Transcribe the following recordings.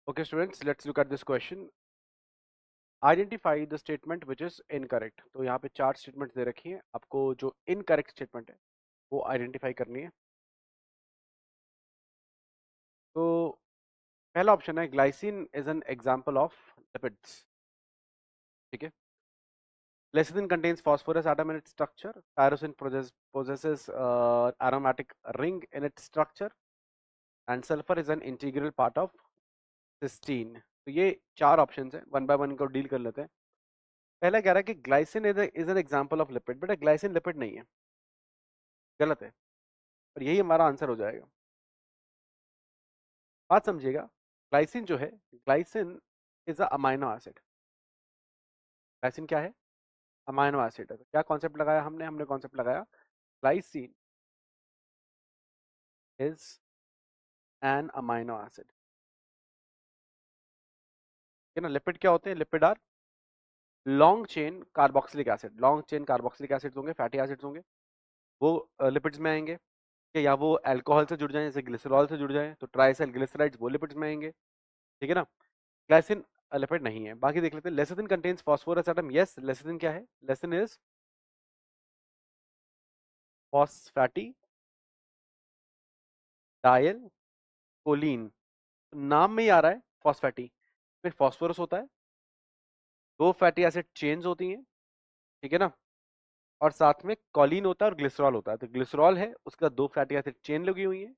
Okay, students, let's look at this question. Identify the statement which is incorrect. तो यहाँ पे 4 statement दे रखी हैं, आपको जो इनकरेक्ट स्टेटमेंट है वो आइडेंटिफाई करनी है। तो पहला ऑप्शन है glycine is an example of lipids. ठीक है। Lecithin contains phosphorus atom in its structure. Tyrosine possesses aromatic ring in its structure, and sulfur is an integral part of cysteine. तो ये 4 ऑप्शन है, वन बाय वन को deal कर लेते हैं। पहला कह रहा है कि glycine is an example of lipid. बेटा ग्लाइसिन लिपिड नहीं है, गलत है, और यही हमारा आंसर हो जाएगा। बात समझिएगा, ग्लाइसिन जो है, glycine is a amino acid. Glycine क्या है? अमाइनो एसिड है। तो क्या कॉन्सेप्ट लगाया हमने? हमने कॉन्सेप्ट लगाया glycine is an amino acid. है ना। लिपिड क्या होते हैं? Lipid are long chain carboxylic acid. Long chain carboxylic acid होंगे, फैटी एसिड्स होंगे, वो लिपिड्स में आएंगे। या वो अल्कोहल से जुड़ जाएं, जैसे ग्लिसरॉल से जुड़ जाएं, तो ट्राइसाइल ग्लिसराइड्स वो लिपिड्स में आएंगे। ठीक है ना। ग्लाइसिन लिपिड नहीं है। बाकी देख लेते हैं। Lecithin contains phosphorus atom. Yes, lecithin क्या है? Lecithin is phosphatidyl choline. नाम में ही आ रहा है फॉस्फैटी, फिर फॉस्फोरस होता है, दो फैटी एसिड चेन्स होती हैं। ठीक है ना। और साथ में कॉलिन होता है और ग्लिसरॉल होता है। तो ग्लिसरॉल है, उसका दो फैटी एसिड चेन लगी हुई है,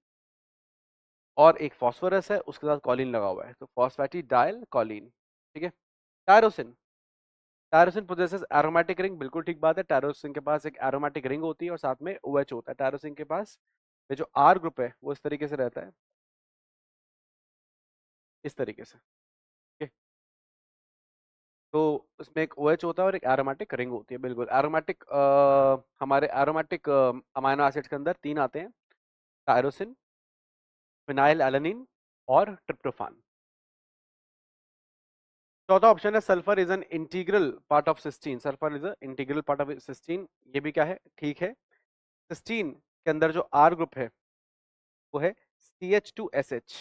और एक फॉस्फोरस है, उसके साथ कॉलिन लगा हुआ है, तो फॉस्फैटी डायल कॉलिन। ठीक है। Tyrosine. Tyrosine possesses aromatic ring. बिल्कुल ठीक बात है, टायरोसिन के पास एक एरोमेटिक रिंग होती है और साथ में OH होता है। टायरोसिन के पास ये जो R ग्रुप है वो इस तरीके से रहता है, इस तरीके से। ठीक है। तो उसमें एक OH होता है और एक एरोमेटिक रिंग होती है। बिल्कुल एरोमेटिक, हमारे एरोमेटिक अमाइनो एसिड्स के अंदर 3 आते हैं, टायरोसिन, फिनाइल एलानिन और ट्रिप्टोफान। चौथा ऑप्शन है sulphur is an integral part of cysteine. Sulphur is a integral part of cysteine. ये भी क्या है? ठीक है। सिस्टीन के अंदर जो R ग्रुप है वो है CH2SH।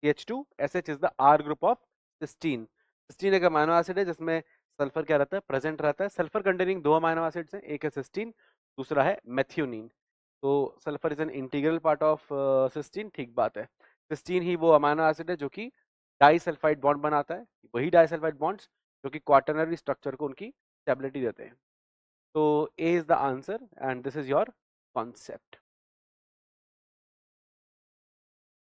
CH2SH is the R group of cysteine. Cysteine एक अमाइनो एसिड है जिसमें सल्फर क्या रहता है? प्रेजेंट रहता है। सल्फर कंटेनिंग दो अमाइनो एसिड्स हैं, एक है सिस्टीन, दूसरा है मेथियोनिन। तो sulphur is an integral part of cysteine. ठीक बात है। सिस्टीन ही वो अमाइनो एसिड है जो कि डाइसल्फाइड बॉन्ड बनाता है। वही डाइसल्फाइड बॉन्ड्स जो कि क्वाटरनरी स्ट्रक्चर को उनकी स्टेबिलिटी देते हैं। तो A is the answer and this is your concept.